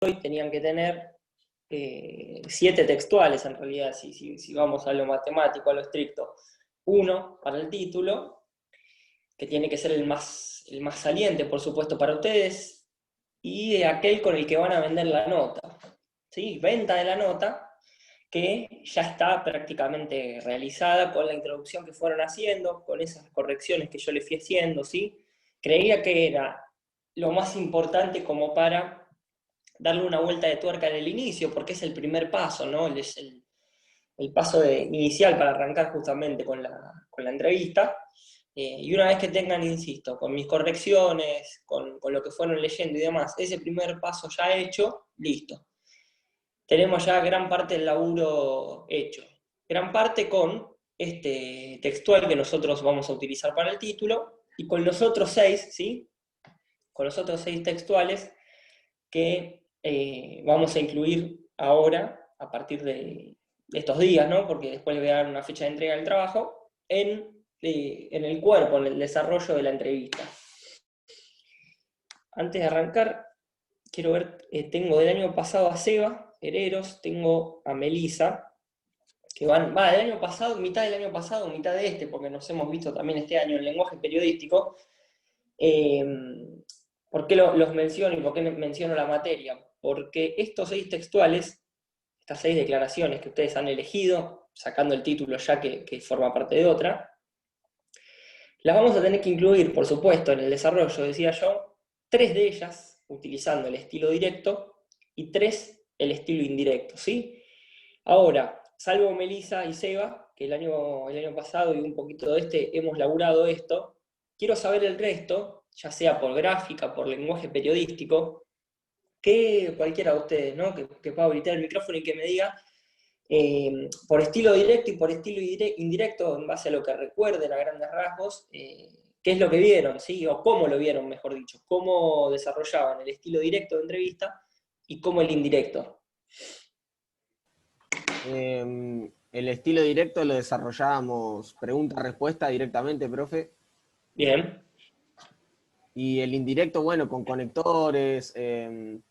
hoy tenían que tener 7 textuales en realidad, si vamos a lo matemático, a lo estricto. Uno para el título, que tiene que ser el más saliente, por supuesto, para ustedes, y aquel con el que van a vender la nota. ¿Sí? Venta de la nota, que ya está prácticamente realizada con la introducción que fueron haciendo, con esas correcciones que yo les fui haciendo, ¿sí? Creía que era lo más importante como para darle una vuelta de tuerca en el inicio, porque es el primer paso, ¿no? Es el paso inicial para arrancar justamente con la entrevista. Y una vez que tengan, insisto, con mis correcciones, con lo que fueron leyendo y demás, ese primer paso ya hecho, listo. Tenemos ya gran parte del laburo hecho. Gran parte con este textual que nosotros vamos a utilizar para el título, y con los otros 6, ¿sí? Con los otros 6 textuales que vamos a incluir ahora, a partir de estos días, ¿no? Porque después le voy a dar una fecha de entrega del trabajo, en el cuerpo, en el desarrollo de la entrevista. Antes de arrancar, quiero ver, tengo del año pasado a Seba Hereros, tengo a Melisa, que del año pasado, mitad del año pasado, mitad de este, porque nos hemos visto también este año en lenguaje periodístico. ¿Por qué los menciono y por qué menciono la materia? Porque estos 6 textuales, estas 6 declaraciones que ustedes han elegido, sacando el título ya que forma parte de otra, las vamos a tener que incluir, por supuesto, en el desarrollo, decía yo, 3 de ellas utilizando el estilo directo y 3 el estilo indirecto, ¿sí? Ahora, salvo Melisa y Seba, que el año pasado y un poquito de este hemos laburado esto, quiero saber el resto, ya sea por gráfica, por lenguaje periodístico, que cualquiera de ustedes, ¿no? Que pueda habilitar el micrófono y que me diga, por estilo directo y por estilo indirecto, en base a lo que recuerden a grandes rasgos, qué es lo que vieron, ¿sí? O cómo lo vieron, mejor dicho, cómo desarrollaban el estilo directo de entrevista y cómo el indirecto. El estilo directo lo desarrollábamos pregunta-respuesta directamente, profe. Bien. Y el indirecto, bueno, con conectores,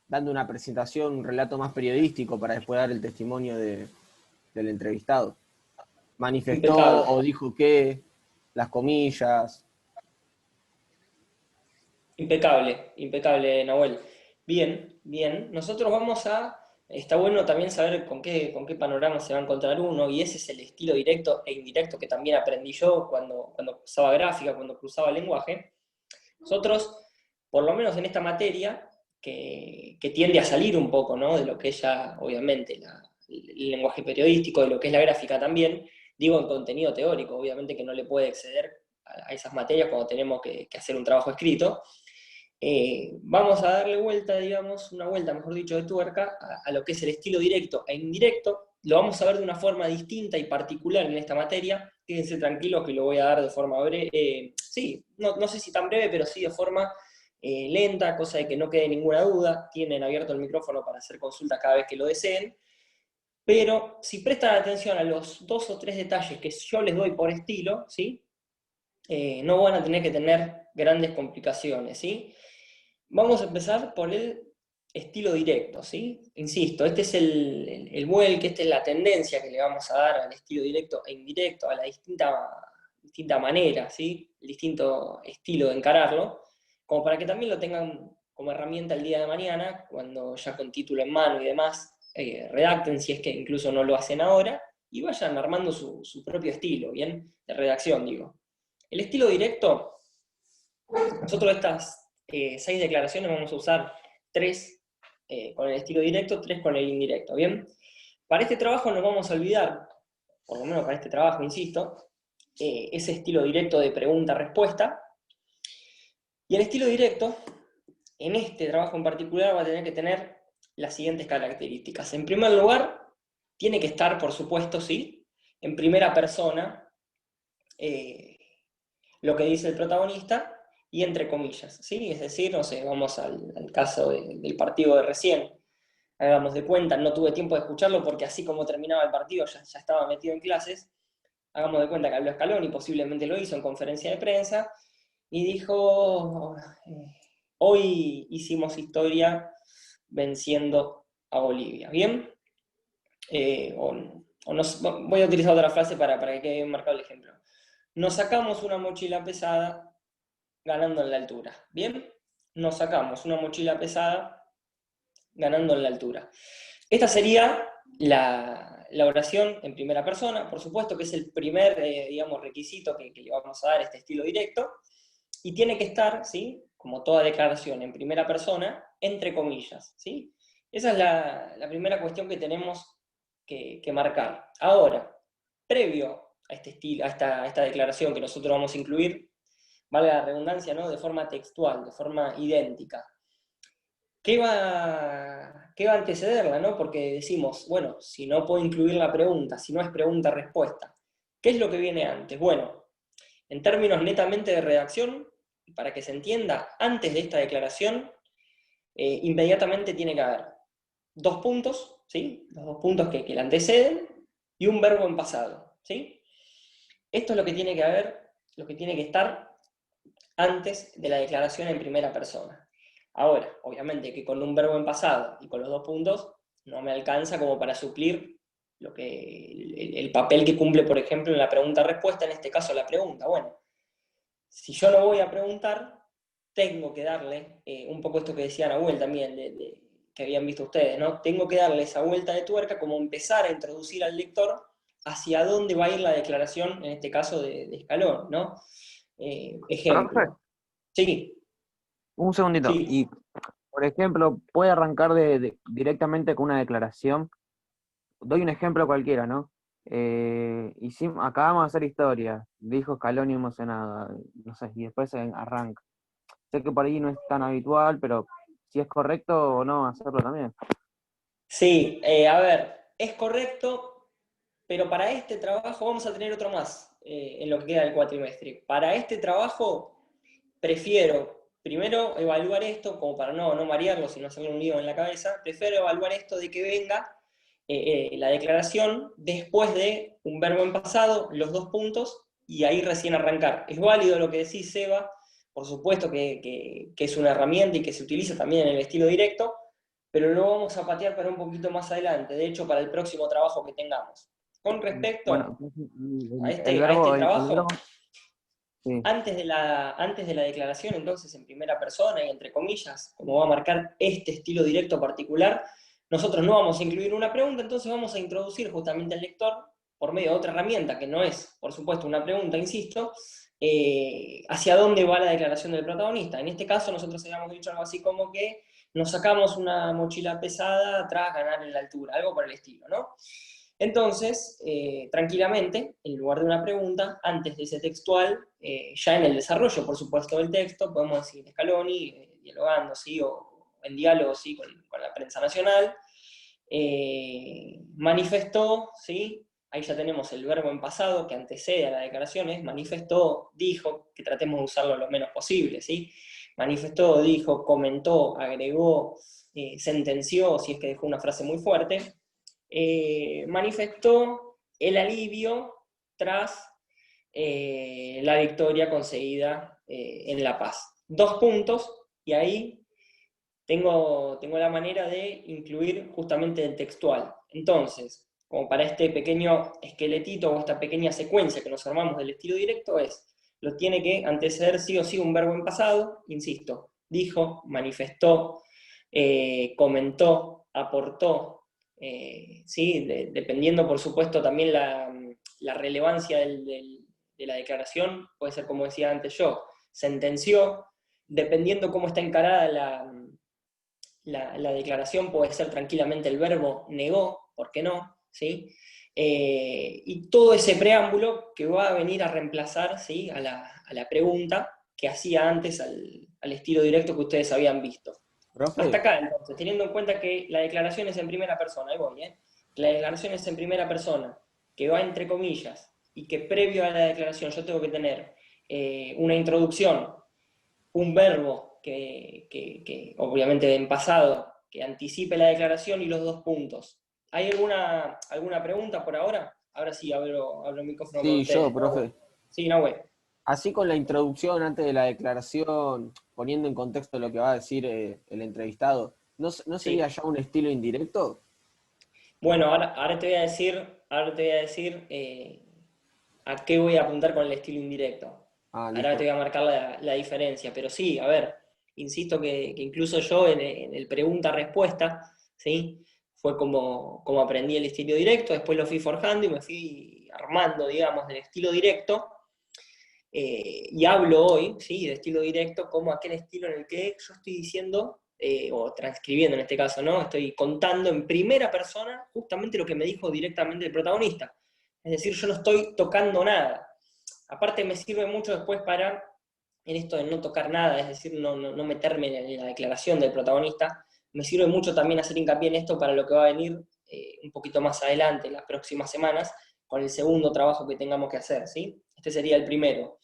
dando una presentación, un relato más periodístico para después dar el testimonio del entrevistado. Manifestó Impecable. o dijo que, las comillas. Impecable, impecable, Nahuel. Bien, bien. Nosotros vamos a... Está bueno también saber con qué panorama se va a encontrar uno, y ese es el estilo directo e indirecto que también aprendí yo cuando cruzaba gráfica, cuando cruzaba lenguaje. Nosotros, por lo menos en esta materia, que tiende a salir un poco, ¿no? De lo que es ya, obviamente, el lenguaje periodístico, de lo que es la gráfica también, digo en contenido teórico, obviamente que no le puede exceder a esas materias cuando tenemos que hacer un trabajo escrito. Vamos a darle vuelta, digamos, una vuelta, mejor dicho, de tuerca a lo que es el estilo directo e indirecto. Lo vamos a ver de una forma distinta y particular en esta materia. Quédense tranquilos que lo voy a dar de forma breve, sí, no sé si tan breve, pero sí de forma lenta, cosa de que no quede ninguna duda. Tienen abierto el micrófono para hacer consultas cada vez que lo deseen. Pero si prestan atención a los 2 o 3 detalles que yo les doy por estilo, ¿sí? No van a tener que tener grandes complicaciones, ¿sí? Vamos a empezar por el estilo directo, ¿sí? Insisto, este es el vuelque, esta es la tendencia que le vamos a dar al estilo directo e indirecto, a la distinta manera, ¿sí? El distinto estilo de encararlo, como para que también lo tengan como herramienta el día de mañana, cuando ya con título en mano y demás, redacten si es que incluso no lo hacen ahora, y vayan armando su propio estilo, ¿bien? De redacción, digo. El estilo directo, nosotros estas 6 declaraciones vamos a usar 3 con el estilo directo, 3 con el indirecto, ¿bien? Para este trabajo nos vamos a olvidar, por lo menos para este trabajo, insisto, ese estilo directo de pregunta-respuesta, y el estilo directo, en este trabajo en particular, va a tener que tener las siguientes características. En primer lugar, tiene que estar, por supuesto, sí, en primera persona, lo que dice el protagonista, y entre comillas, ¿sí? Es decir, no sé, vamos al caso del partido de recién, hagamos de cuenta, no tuve tiempo de escucharlo porque así como terminaba el partido ya estaba metido en clases, hagamos de cuenta que habló Scaloni, posiblemente lo hizo en conferencia de prensa, y dijo, hoy hicimos historia venciendo a Bolivia. ¿Bien? Voy a utilizar otra frase para que quede marcado el ejemplo. Nos sacamos una mochila pesada ganando en la altura. ¿Bien? Nos sacamos una mochila pesada ganando en la altura. Esta sería la oración en primera persona, por supuesto que es el primer, digamos, requisito que le vamos a dar a este estilo directo, y tiene que estar, ¿sí?, como toda declaración en primera persona, entre comillas, ¿sí? Esa es la primera cuestión que tenemos que marcar. Ahora, previo a este estilo, a esta declaración que nosotros vamos a incluir, valga la redundancia, ¿no?, de forma textual, de forma idéntica. ¿Qué va a antecederla, no? Porque decimos, bueno, si no puedo incluir la pregunta, si no es pregunta-respuesta, ¿qué es lo que viene antes? Bueno, en términos netamente de redacción, para que se entienda, antes de esta declaración, inmediatamente tiene que haber dos puntos, ¿sí? Los dos puntos que la anteceden, y un verbo en pasado, ¿sí? Esto es lo que tiene que haber, lo que tiene que estar antes de la declaración en primera persona. Ahora, obviamente que con un verbo en pasado y con los dos puntos no me alcanza como para suplir el papel que cumple, por ejemplo, en la pregunta-respuesta, en este caso la pregunta. Bueno, si yo no voy a preguntar, tengo que darle, un poco esto que decía Nahuel también, que habían visto ustedes, ¿no? Tengo que darle esa vuelta de tuerca, como empezar a introducir al lector hacia dónde va a ir la declaración, en este caso de Scaloni, ¿no? Profe, Ejemplo. Sí, un segundito. sí. Y, por ejemplo, puede arrancar directamente con una declaración. Doy un ejemplo cualquiera, ¿no? Acabamos de hacer historia, dijo Scaloni emocionado, no sé, y después arranca. Sé que por ahí no es tan habitual, pero si es correcto o no hacerlo también. Sí, a ver, es correcto, pero para este trabajo vamos a tener otro más en lo que queda del cuatrimestre. Para este trabajo prefiero primero evaluar esto, como para no marearlo, sino hacerle un lío en la cabeza, prefiero evaluar esto de que venga la declaración después de un verbo en pasado, los dos puntos, y ahí recién arrancar. Es válido lo que decís, Seba, por supuesto que es una herramienta y que se utiliza también en el estilo directo, pero lo vamos a patear para un poquito más adelante, de hecho para el próximo trabajo que tengamos. Con Bueno, respecto a el a este verbo, el trabajo, verbo, sí. antes de la declaración, entonces, en primera persona y entre comillas, como va a marcar este estilo directo particular, nosotros no vamos a incluir una pregunta, entonces vamos a introducir justamente al lector, por medio de otra herramienta, que no es, por supuesto, una pregunta, insisto, hacia dónde va la declaración del protagonista. En este caso, nosotros habíamos dicho algo así como que nos sacamos una mochila pesada tras ganar en la altura, algo por el estilo, ¿no? Entonces, tranquilamente, en lugar de una pregunta, antes de ese textual, ya en el desarrollo, por supuesto, del texto, podemos decir Scaloni, dialogando, ¿sí? O en diálogo, ¿sí?, con la prensa nacional, manifestó, ¿sí? Ahí ya tenemos el verbo en pasado que antecede a la declaración, es manifestó, dijo, que tratemos de usarlo lo menos posible, ¿sí? Manifestó, dijo, comentó, agregó, sentenció, si es que dejó una frase muy fuerte, manifestó el alivio tras la victoria conseguida en La Paz. Dos puntos, y ahí tengo la manera de incluir justamente el textual. Entonces, como para este pequeño esqueletito o esta pequeña secuencia que nos armamos del estilo directo lo tiene que anteceder sí o sí un verbo en pasado, insisto, dijo, manifestó, comentó, aportó, ¿sí? Dependiendo por supuesto también la relevancia de la declaración, puede ser como decía antes yo, sentenció, dependiendo cómo está encarada la declaración, puede ser tranquilamente el verbo negó, ¿por qué no? ¿Sí? Y todo ese preámbulo que va a venir a reemplazar, ¿sí?, a la pregunta que hacía antes al estilo directo que ustedes habían visto. Hasta Profe, acá, entonces, teniendo en cuenta que la declaración es en primera persona, ahí voy, ¿eh? La declaración es en primera persona, que va entre comillas, y que previo a la declaración yo tengo que tener una introducción, un verbo que obviamente en pasado, que anticipe la declaración y los dos puntos. ¿Hay alguna pregunta por ahora? Ahora sí, abro el micrófono con sí, yo, ustedes, Nahuel. profe. Sí, Nahuel. Así con la introducción antes de la declaración, poniendo en contexto lo que va a decir el entrevistado, ¿No Sí. sería ya un estilo indirecto? Bueno, ahora te voy a decir a qué voy a apuntar con el estilo indirecto. Ah, Ahora te listo. voy a marcar la diferencia, pero sí, a ver, insisto que incluso yo en el pregunta-respuesta, ¿sí? Fue como aprendí el estilo directo, después lo fui forjando y me fui armando, digamos, del estilo directo, y hablo hoy, ¿sí? De estilo directo como aquel estilo en el que yo estoy diciendo, o transcribiendo en este caso, ¿no? Estoy contando en primera persona justamente lo que me dijo directamente el protagonista. Es decir, yo no estoy tocando nada. Aparte me sirve mucho después para, en esto de no tocar nada, es decir, no meterme en la declaración del protagonista, me sirve mucho también hacer hincapié en esto para lo que va a venir un poquito más adelante, en las próximas semanas, con el segundo trabajo que tengamos que hacer, ¿sí? Este sería el primero.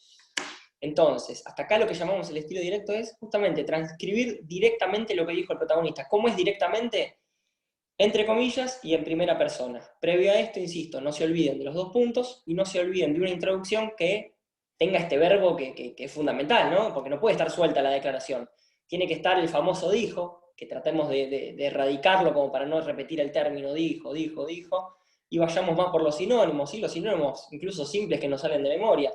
Entonces, hasta acá lo que llamamos el estilo directo es justamente transcribir directamente lo que dijo el protagonista. ¿Cómo es directamente? Entre comillas y en primera persona. Previo a esto, insisto, no se olviden de los dos puntos y no se olviden de una introducción que tenga este verbo que es fundamental, ¿no? Porque no puede estar suelta la declaración. Tiene que estar el famoso dijo, que tratemos de erradicarlo como para no repetir el término dijo, y vayamos más por los sinónimos, ¿sí? Los sinónimos incluso simples que nos salen de memoria.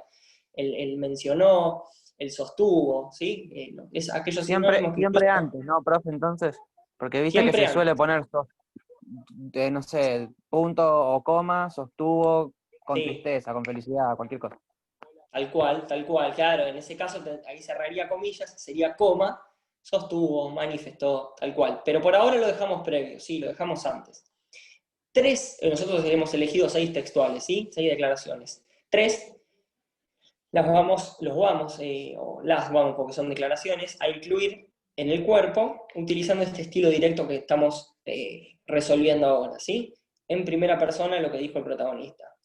El mencionó, el sostuvo, ¿sí? Es aquellos Siempre, sinónimos que siempre incluso antes, ¿no, profe? Entonces, porque viste que siempre se suele antes. poner, no sé, punto o coma, sostuvo, con Sí, tristeza, con felicidad, cualquier cosa. tal cual, claro, en ese caso ahí cerraría comillas, sería coma, sostuvo, manifestó, tal cual. Pero por ahora lo dejamos previo, sí, lo dejamos antes. Nosotros hemos elegido 6 textuales, ¿sí? 6 declaraciones. O las vamos, porque son declaraciones, a incluir en el cuerpo, utilizando este estilo directo que estamos resolviendo ahora, ¿sí? En primera persona lo que dijo el protagonista,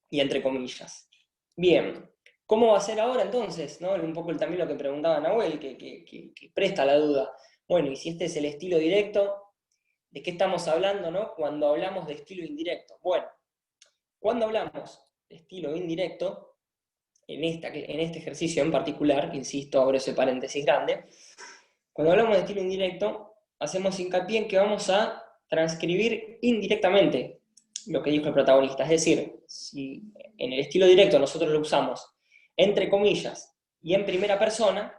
y entre comillas. Bien, ¿cómo va a ser ahora entonces? ¿No? Un poco también lo que preguntaba Nahuel, que presta la duda. Bueno, y si este es el estilo directo, ¿de qué estamos hablando, no? Cuando hablamos de estilo indirecto. Bueno, cuando hablamos de estilo indirecto, en este ejercicio en particular, insisto, abro ese paréntesis grande, cuando hablamos de estilo indirecto, hacemos hincapié en que vamos a transcribir indirectamente lo que dijo el protagonista. Es decir, si en el estilo directo nosotros lo usamos entre comillas y en primera persona,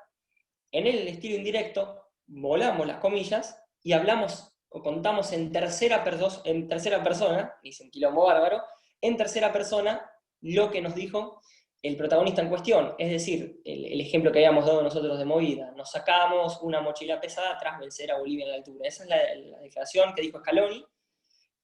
en el estilo indirecto volamos las comillas y hablamos o contamos en tercera persona, dice un quilombo bárbaro, en tercera persona lo que nos dijo el protagonista en cuestión. Es decir, el ejemplo que habíamos dado nosotros de movida. Nos sacamos una mochila pesada tras vencer a Bolivia en la altura. Esa es la declaración que dijo Scaloni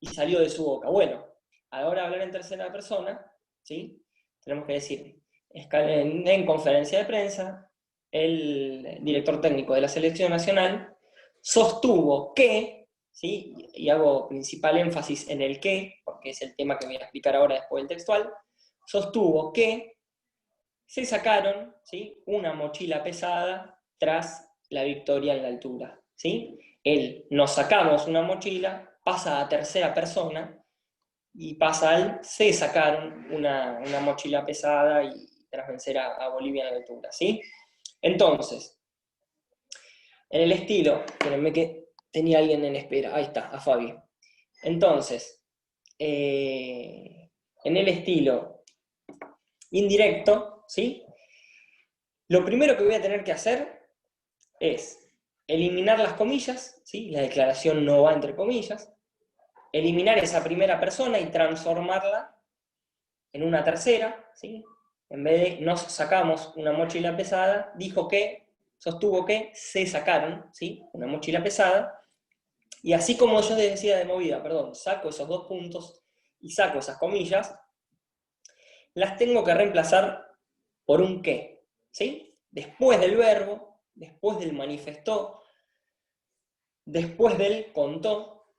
y salió de su boca. Bueno, a la hora de hablar en tercera persona, ¿sí? Tenemos que decir, en conferencia de prensa, el director técnico de la selección nacional sostuvo que, ¿sí? Y hago principal énfasis en el que, porque es el tema que voy a explicar ahora después del textual, sostuvo que se sacaron, ¿sí? Una mochila pesada tras la victoria en la altura, ¿sí? Nos sacamos una mochila, pasa a tercera persona y pasa al se sacaron una mochila pesada y tras vencer a Bolivia en la altura, ¿sí? Entonces, en el estilo, espérenme que tenía alguien en espera, ahí está, a Fabi. Entonces, en el estilo indirecto, ¿sí? Lo primero que voy a tener que hacer es eliminar las comillas, ¿sí? La declaración no va entre comillas, eliminar esa primera persona y transformarla en una tercera, ¿sí? En vez de nos sacamos una mochila pesada, sostuvo que se sacaron, ¿sí? Una mochila pesada, y así como yo decía de movida, perdón, saco esos dos puntos y saco esas comillas, las tengo que reemplazar por un qué, ¿sí? Después del verbo, después del manifestó, después del contó,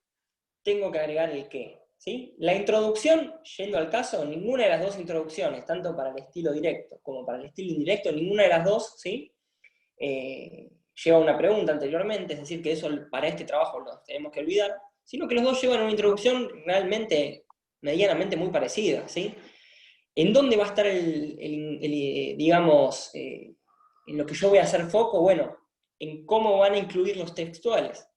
tengo que agregar el qué, ¿sí? La introducción, yendo al caso, ninguna de las dos introducciones, tanto para el estilo directo como para el estilo indirecto, ninguna de las dos, ¿sí? Lleva una pregunta anteriormente, es decir, que eso para este trabajo lo tenemos que olvidar, sino que los dos llevan una introducción realmente, medianamente muy parecida, ¿sí? ¿En dónde va a estar digamos, en lo que yo voy a hacer foco? Bueno, en cómo van a incluir los textuales.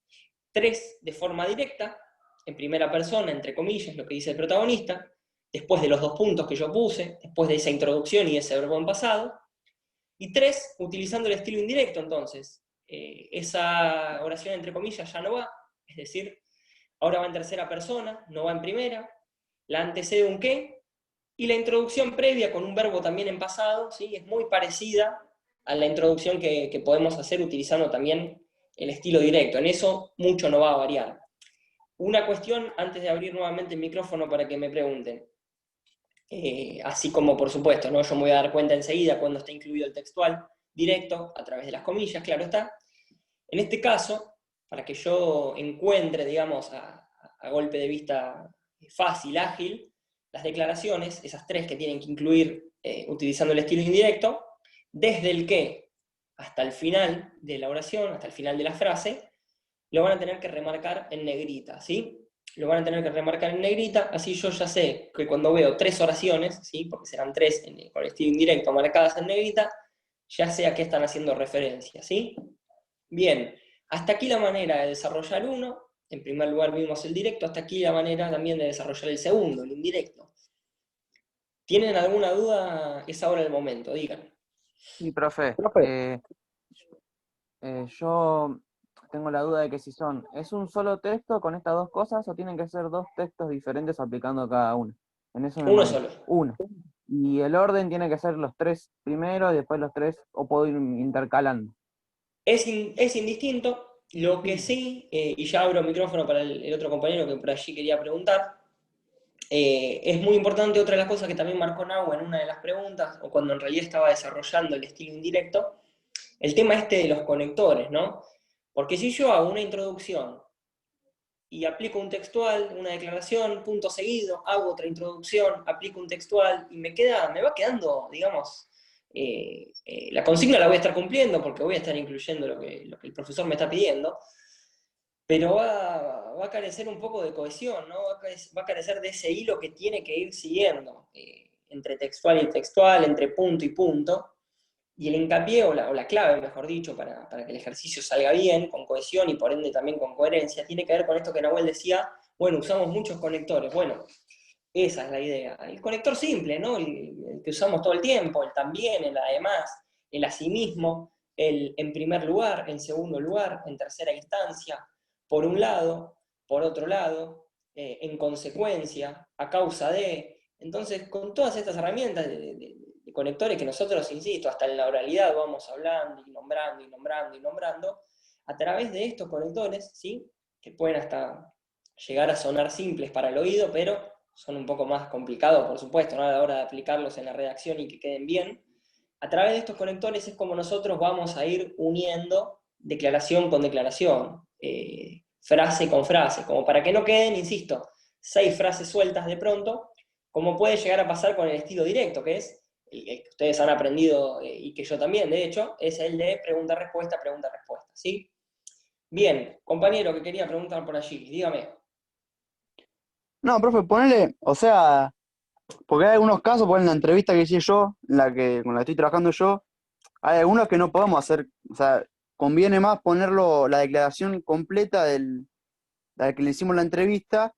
3 de forma directa, en primera persona, entre comillas, lo que dice el protagonista, después de los 2 puntos que yo puse, después de esa introducción y ese verbo en pasado, y 3 utilizando el estilo indirecto, entonces. Esa oración entre comillas ya no va, es decir, ahora va en tercera persona, no va en primera, la antecede un qué, y la introducción previa con un verbo también en pasado, ¿sí? Es muy parecida a la introducción que podemos hacer utilizando también el estilo directo. En eso mucho no va a variar. Una cuestión antes de abrir nuevamente el micrófono para que me pregunten. Así como, por supuesto, ¿no? Yo me voy a dar cuenta enseguida cuando está incluido el textual directo, a través de las comillas, claro está. En este caso, para que yo encuentre, digamos, a golpe de vista fácil, ágil, las declaraciones, esas 3 que tienen que incluir utilizando el estilo indirecto, desde el qué hasta el final de la oración, hasta el final de la frase, lo van a tener que remarcar en negrita, ¿sí? Lo van a tener que remarcar en negrita, así yo ya sé que cuando veo 3 oraciones, ¿sí? Porque serán 3 con el estilo indirecto marcadas en negrita, ya sé a qué están haciendo referencia, ¿sí? Bien, hasta aquí la manera de desarrollar uno. En primer lugar vimos el directo, hasta aquí la manera también de desarrollar el segundo, el indirecto. ¿Tienen alguna duda? Es ahora el momento, digan. Sí, profe. Profe, Yo tengo la duda de que si ¿es un solo texto con estas 2 cosas o tienen que ser 2 textos diferentes aplicando cada uno? En eso me Uno mareé. solo. Uno. Y el orden tiene que ser los 3 primero y después los 3, o puedo ir intercalando. Es indistinto. Lo que sí, y ya abro el micrófono para el otro compañero que por allí quería preguntar, es muy importante, otra de las cosas que también marcó Nau en una de las preguntas, o cuando en realidad estaba desarrollando el estilo indirecto, el tema este de los conectores, ¿no? Porque si yo hago una introducción y aplico un textual, una declaración, punto seguido, hago otra introducción, aplico un textual, y me va quedando, digamos, la consigna la voy a estar cumpliendo porque voy a estar incluyendo lo que el profesor me está pidiendo, pero va a carecer un poco de cohesión, ¿no? Va a carecer de ese hilo que tiene que ir siguiendo, entre textual y textual, entre punto y punto, y el hincapié, o la clave, mejor dicho, para que el ejercicio salga bien, con cohesión y por ende también con coherencia, tiene que ver con esto que Nahuel decía, bueno, usamos muchos conectores. Bueno, esa es la idea. El conector simple, ¿no? El que usamos todo el tiempo, el también, el además, el asimismo, el en primer lugar, en segundo lugar, en tercera instancia, por un lado, por otro lado, en consecuencia, a causa de. Entonces, con todas estas herramientas de conectores que nosotros, insisto, hasta en la oralidad vamos hablando y nombrando y nombrando y nombrando, a través de estos conectores, ¿sí? Que pueden hasta llegar a sonar simples para el oído, pero son un poco más complicados, por supuesto, ¿no? A la hora de aplicarlos en la redacción y que queden bien. A través de estos conectores es como nosotros vamos a ir uniendo declaración con declaración, frase con frase, como para que no queden, insisto, 6 frases sueltas de pronto, como puede llegar a pasar con el estilo directo, que es el que ustedes han aprendido y que yo también, de hecho, es el de pregunta-respuesta, pregunta-respuesta, ¿sí? Bien, compañero que quería preguntar por allí, dígame. no, profe, ponele, o sea, porque hay algunos casos, por ejemplo, en la entrevista que hice yo, con la que estoy trabajando yo, hay algunos que no podemos hacer, o sea, conviene más ponerlo, la declaración completa la que le hicimos la entrevista,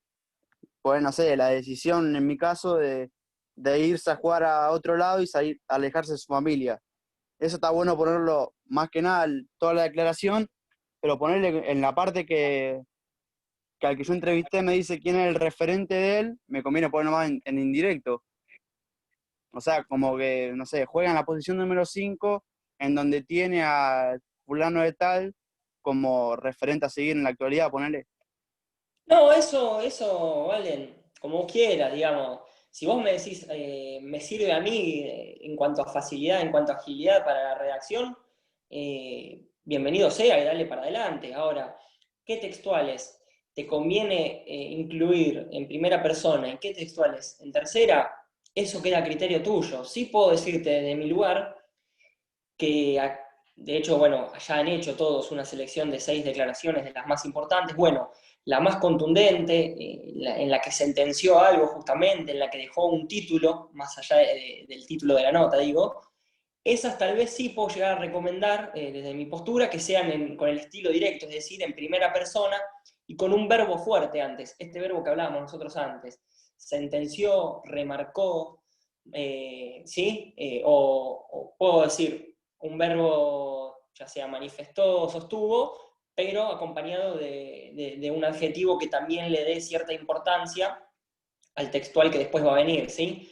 pues no sé, la decisión en mi caso de irse a jugar a otro lado y salir, alejarse de su familia. Eso está bueno ponerlo más que nada, toda la declaración, pero ponerle en la parte que al que yo entrevisté me dice quién es el referente de él, me conviene ponerlo más en indirecto. O sea, como que, no sé, juega en la posición número 5 en donde tiene a fulano de tal como referente a seguir en la actualidad, ponerle. No, eso, Valen, como quiera, digamos. Si vos me decís, me sirve a mí en cuanto a facilidad, en cuanto a agilidad para la redacción, bienvenido sea y dale para adelante. Ahora, ¿qué textuales te conviene incluir en primera persona y qué textuales en tercera? Eso queda a criterio tuyo. Sí puedo decirte de mi lugar que de hecho, bueno, ya han hecho todos una selección de 6 declaraciones de las más importantes. Bueno, la más contundente, en la que sentenció algo justamente, en la que dejó un título, más allá del título de la nota, digo, esas tal vez sí puedo llegar a recomendar desde mi postura que sean con el estilo directo, es decir, en primera persona, y con un verbo fuerte antes, este verbo que hablábamos nosotros antes, sentenció, remarcó, ¿sí? O puedo decir un verbo, ya sea manifestó o sostuvo, pero acompañado de un adjetivo que también le dé cierta importancia al textual que después va a venir, ¿sí?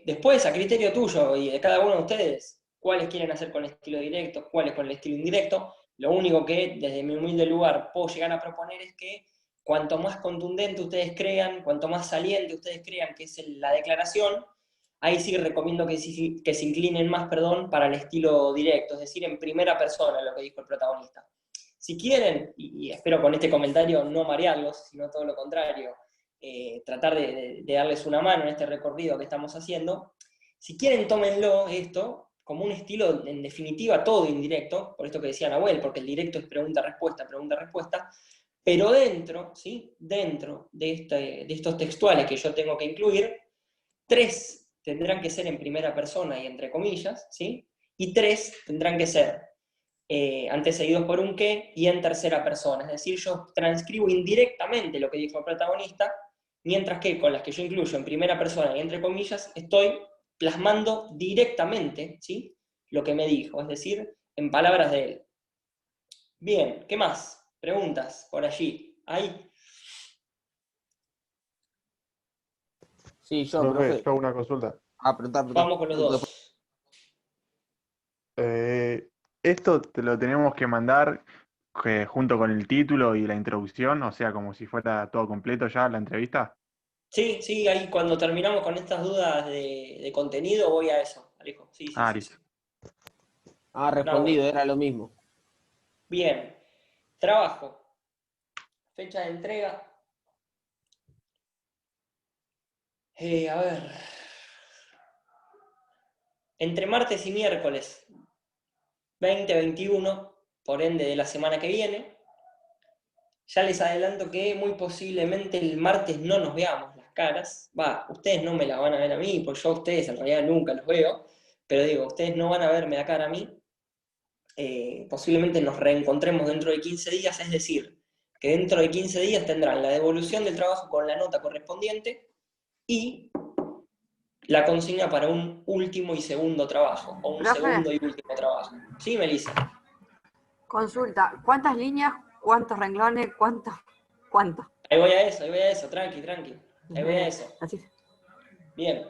Después, a criterio tuyo y de cada uno de ustedes, cuáles quieren hacer con el estilo directo, cuáles con el estilo indirecto. Lo único que desde mi humilde lugar puedo llegar a proponer es que cuanto más contundente ustedes crean, cuanto más saliente ustedes crean que es la declaración, ahí sí recomiendo que se inclinen más, perdón, para el estilo directo, es decir, en primera persona lo que dijo el protagonista. Si quieren, y espero con este comentario no marearlos, sino todo lo contrario, tratar de darles una mano en este recorrido que estamos haciendo, si quieren tómenlo esto como un estilo, en definitiva, todo indirecto, por esto que decía Nahuel, porque el directo es pregunta-respuesta, pregunta-respuesta, pero dentro, ¿sí? Dentro de estos textuales que yo tengo que incluir, 3 tendrán que ser en primera persona y entre comillas, ¿sí? Y 3 tendrán que ser antecedidos por un qué y en tercera persona. Es decir, yo transcribo indirectamente lo que dijo el protagonista, mientras que con las que yo incluyo en primera persona y entre comillas, estoy plasmando directamente, ¿sí? Lo que me dijo, es decir, en palabras de él. Bien, ¿qué más? Preguntas por allí. ¿Hay? Sí, yo, Profe, profe. yo hago una consulta. Preguntar. Vamos con los dos. Eh, Esto te lo tenemos que mandar junto con el título y la introducción, o sea, como si fuera todo completo ya la entrevista. Sí, sí, ahí cuando terminamos con estas dudas de contenido voy a eso, Alejo. Sí, sí, Ah, sí, sí. listo. Respondido, Nahuel. era lo mismo. Bien. Trabajo. Fecha de entrega. A ver. Entre martes y miércoles 20-21, por ende de la semana que viene. Ya les adelanto que muy posiblemente el martes no nos veamos las caras. Va, ustedes no me la van a ver a mí, pues yo a ustedes en realidad nunca los veo. Pero digo, ustedes no van a verme la cara a mí. Posiblemente nos reencontremos dentro de 15 días, es decir, que dentro de 15 días tendrán la devolución del trabajo con la nota correspondiente y la consigna para un último y segundo trabajo, o un Profe, segundo y último trabajo. ¿Sí, Melissa? consulta, ¿cuántas líneas, cuántos renglones, cuánto? Ahí voy a eso, tranqui. Ahí voy a eso. Así. Bien.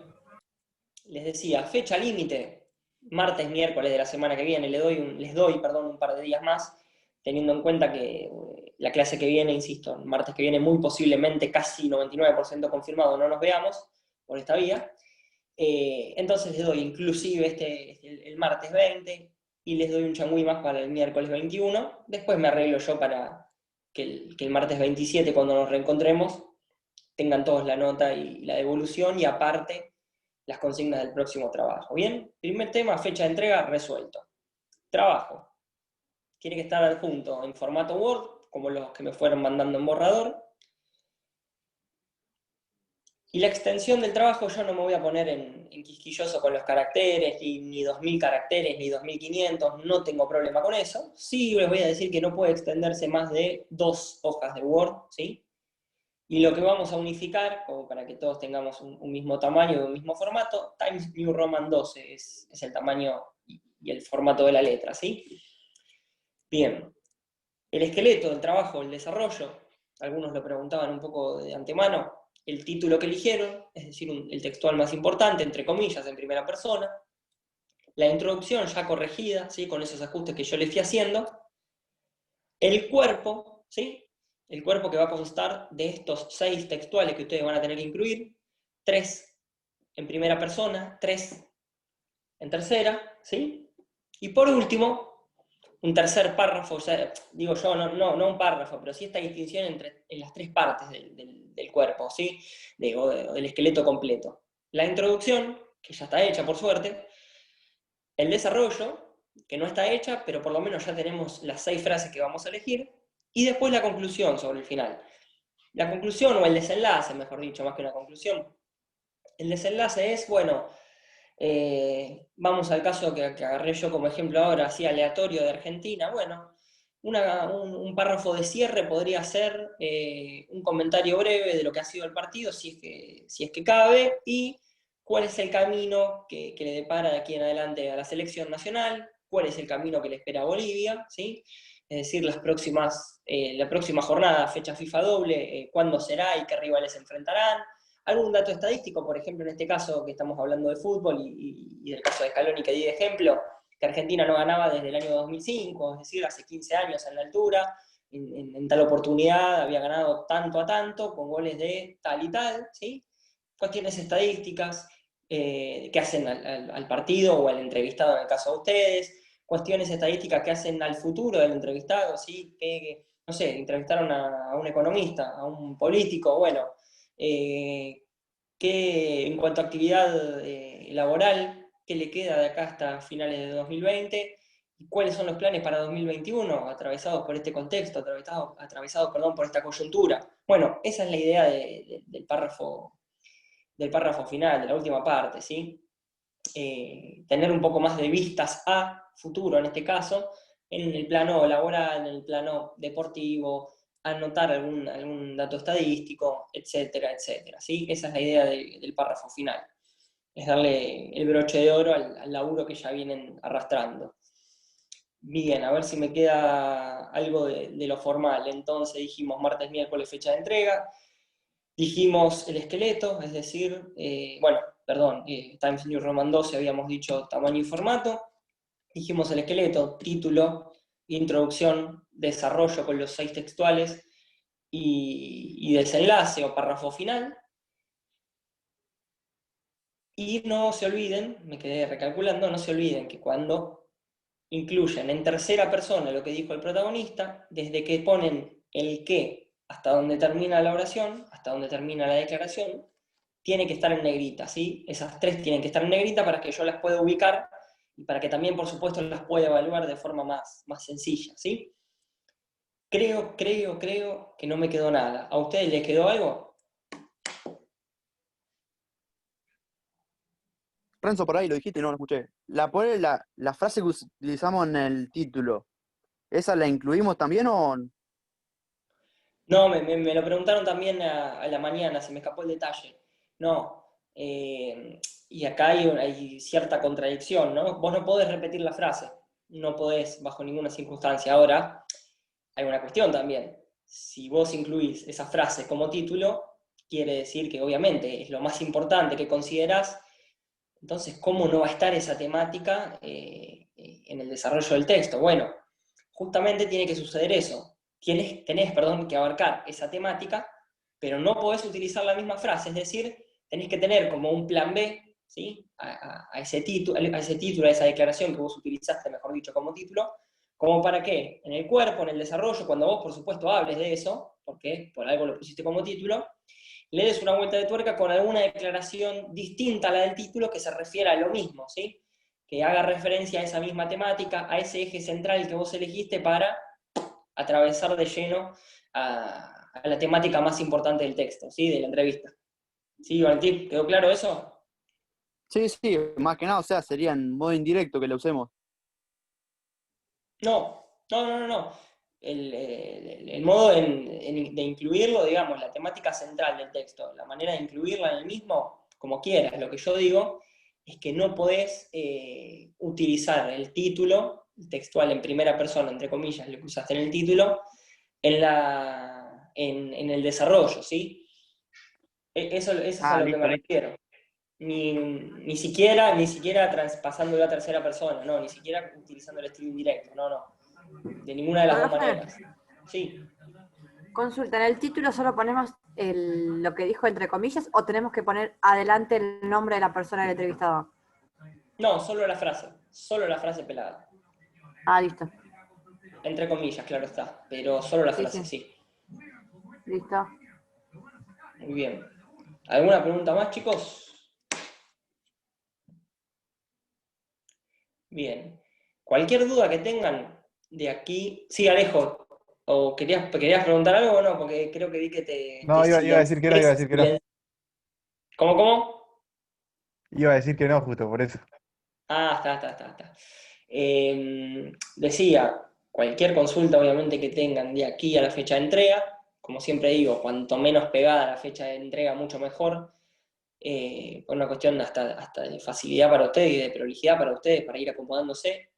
Les decía, fecha límite, martes, miércoles de la semana que viene, les doy un par de días más, teniendo en cuenta que la clase que viene, insisto, el martes que viene muy posiblemente, casi 99% confirmado, no nos veamos por esta vía. Entonces les doy inclusive el martes 20 y les doy un changüí más para el miércoles 21. Después me arreglo yo para que el martes 27, cuando nos reencontremos, tengan todos la nota y la devolución y aparte las consignas del próximo trabajo. Bien, primer tema, fecha de entrega, resuelto. Trabajo. Tiene que estar adjunto en formato Word, como los que me fueron mandando en borrador. Y la extensión del trabajo yo no me voy a poner en quisquilloso con los caracteres, ni 2000 caracteres, ni 2500, no tengo problema con eso. Sí les voy a decir que no puede extenderse más de 2 hojas de Word, ¿sí? Y lo que vamos a unificar, como para que todos tengamos un mismo tamaño y un mismo formato, Times New Roman 12 es el tamaño y el formato de la letra, ¿sí? Bien. El esqueleto del trabajo, el desarrollo, algunos lo preguntaban un poco de antemano, el título que eligieron, es decir, el textual más importante, entre comillas, en primera persona, la introducción ya corregida, ¿sí? Con esos ajustes que yo le fui haciendo, el cuerpo, ¿sí? El cuerpo que va a constar de estos 6 textuales que ustedes van a tener que incluir, 3 en primera persona, 3 en tercera, ¿sí? Y por último, un tercer párrafo, o sea, digo yo, no un párrafo, pero sí esta distinción en las 3 partes del cuerpo, ¿sí? Digo, del esqueleto completo. La introducción, que ya está hecha por suerte, el desarrollo, que no está hecha, pero por lo menos ya tenemos las 6 frases que vamos a elegir, y después la conclusión sobre el final. La conclusión, o el desenlace, mejor dicho, más que una conclusión. El desenlace es, bueno, vamos al caso que agarré yo como ejemplo ahora, así aleatorio de Argentina. Bueno, Un párrafo de cierre podría ser un comentario breve de lo que ha sido el partido, si es que cabe, y cuál es el camino que le depara de aquí en adelante a la selección nacional, cuál es el camino que le espera a Bolivia, ¿sí? Es decir, la próxima jornada, fecha FIFA doble, cuándo será y qué rivales se enfrentarán. Algún dato estadístico, por ejemplo, en este caso que estamos hablando de fútbol y del caso de Scaloni que di de ejemplo, que Argentina no ganaba desde el año 2005, es decir, hace 15 años en la altura, en tal oportunidad había ganado tanto a tanto, con goles de tal y tal, ¿sí? Cuestiones estadísticas que hacen al partido o al entrevistado en el caso de ustedes, cuestiones estadísticas que hacen al futuro del entrevistado, ¿sí? No sé, entrevistaron a un economista, a un político, bueno, que en cuanto a actividad laboral, qué le queda de acá hasta finales de 2020 y cuáles son los planes para 2021, atravesados por este contexto, atravesados por esta coyuntura. Bueno, esa es la idea del párrafo final, de la última parte, ¿sí? Tener un poco más de vistas a futuro, en este caso, en el plano laboral, en el plano deportivo, anotar algún dato estadístico, etcétera, etcétera, ¿sí? Esa es la idea del párrafo final, es darle el broche de oro al laburo que ya vienen arrastrando. Bien, a ver si me queda algo de lo formal. Entonces dijimos martes, miércoles, fecha de entrega. Dijimos el esqueleto, es decir, Times New Roman 12 habíamos dicho tamaño y formato. Dijimos el esqueleto, título, introducción, desarrollo con los 6 textuales y desenlace o párrafo final. Y no se olviden, me quedé recalculando, no se olviden que cuando incluyen en tercera persona lo que dijo el protagonista, desde que ponen el qué hasta donde termina la oración, hasta donde termina la declaración, tiene que estar en negrita, ¿sí? Esas 3 tienen que estar en negrita para que yo las pueda ubicar y para que también, por supuesto, las pueda evaluar de forma más sencilla, ¿sí? Creo que no me quedó nada. ¿A ustedes les quedó algo? Renzo, por ahí lo dijiste y no lo escuché. La frase que utilizamos en el título, ¿esa la incluimos también o...? No, me lo preguntaron también a la mañana, se me escapó el detalle. No, y acá hay cierta contradicción, ¿no? Vos no podés repetir la frase, no podés bajo ninguna circunstancia. Ahora, hay una cuestión también. Si vos incluís esa frase como título, quiere decir que obviamente es lo más importante que considerás, entonces, ¿cómo no va a estar esa temática en el desarrollo del texto? Bueno, justamente tiene que suceder eso. Tenés, que abarcar esa temática, pero no podés utilizar la misma frase, es decir, tenés que tener como un plan B, ¿sí? A ese título, a esa declaración que vos utilizaste, mejor dicho, como título, como para que en el cuerpo, en el desarrollo, cuando vos, por supuesto, hables de eso, porque por algo lo pusiste como título, le des una vuelta de tuerca con alguna declaración distinta a la del título que se refiera a lo mismo, ¿sí? Que haga referencia a esa misma temática, a ese eje central que vos elegiste para atravesar de lleno a la temática más importante del texto, ¿sí? De la entrevista. ¿Sí, Valentín? ¿Quedó claro eso? Sí, sí, más que nada, o sea, sería en modo indirecto que la usemos. No. El modo de incluirlo, digamos, la temática central del texto, la manera de incluirla en el mismo, como quieras. Lo que yo digo es que no podés utilizar el título, el textual en primera persona, entre comillas, lo que usaste en el título, en el desarrollo, ¿sí? Eso es a lo que Listo, me listo. refiero. Ni siquiera traspasando la tercera persona, no, ni siquiera utilizando el estilo indirecto, no, de ninguna de las dos Profe, maneras. Sí, consulta, ¿en el título solo ponemos lo que dijo entre comillas o tenemos que poner adelante el nombre de la persona del entrevistado? no, solo la frase pelada, Ah, listo. entre comillas, claro está, pero solo la Sí, frase, sí. sí. Listo. Muy bien. ¿Alguna pregunta más, chicos? Bien. Cualquier duda que tengan de aquí, sí, Alejo, o querías preguntar algo o no, porque creo que vi que No, iba a decir que no, iba a decir que no. ¿Cómo? Iba a decir que no, justo por eso. Ah, está. Decía, Cualquier consulta, obviamente, que tengan de aquí a la fecha de entrega, como siempre digo, cuanto menos pegada a la fecha de entrega, mucho mejor, por una cuestión hasta de facilidad para ustedes y de prolijidad para ustedes, para ir acomodándose.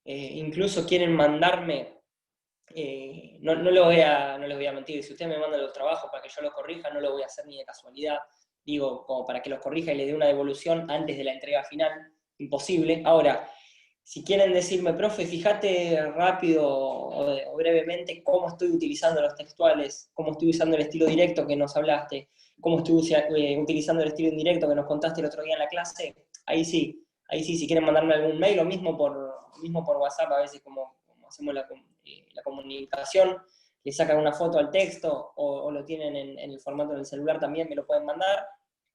Incluso quieren mandarme, no les voy a mentir, si ustedes me mandan los trabajos para que yo los corrija, no lo voy a hacer ni de casualidad, digo, como para que los corrija y les dé una devolución antes de la entrega final, imposible. Ahora, si quieren decirme, profe, fíjate rápido o brevemente cómo estoy utilizando los textuales, cómo estoy usando el estilo directo que nos hablaste, cómo estoy utilizando el estilo indirecto que nos contaste el otro día en la clase, ahí sí, si quieren mandarme algún mail, o mismo por WhatsApp, a veces como hacemos la comunicación, le sacan una foto al texto o lo tienen en el formato del celular también, me lo pueden mandar,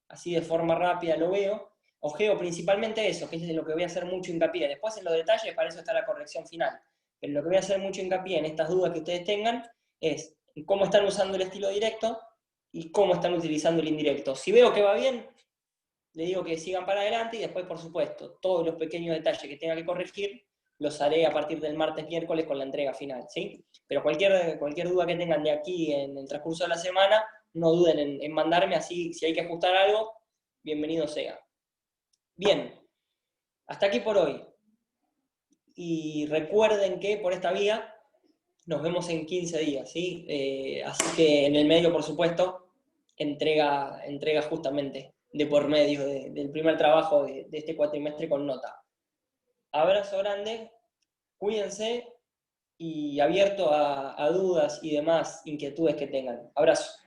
así de forma rápida lo veo. Ojeo principalmente eso, que es de lo que voy a hacer mucho hincapié. Después en los detalles, para eso está la corrección final. Pero lo que voy a hacer mucho hincapié en estas dudas que ustedes tengan es cómo están usando el estilo directo y cómo están utilizando el indirecto. Si veo que va bien, le digo que sigan para adelante y después, por supuesto, todos los pequeños detalles que tenga que corregir los haré a partir del martes, miércoles con la entrega final, ¿sí? Pero cualquier duda que tengan de aquí en el transcurso de la semana, no duden en mandarme, así si hay que ajustar algo, bienvenido sea. Bien, hasta aquí por hoy. Y recuerden que por esta vía nos vemos en 15 días, ¿sí? Así que en el medio, por supuesto, entrega justamente de por medio del primer trabajo de este cuatrimestre con nota. Abrazo grande, cuídense y abierto a dudas y demás inquietudes que tengan. Abrazo.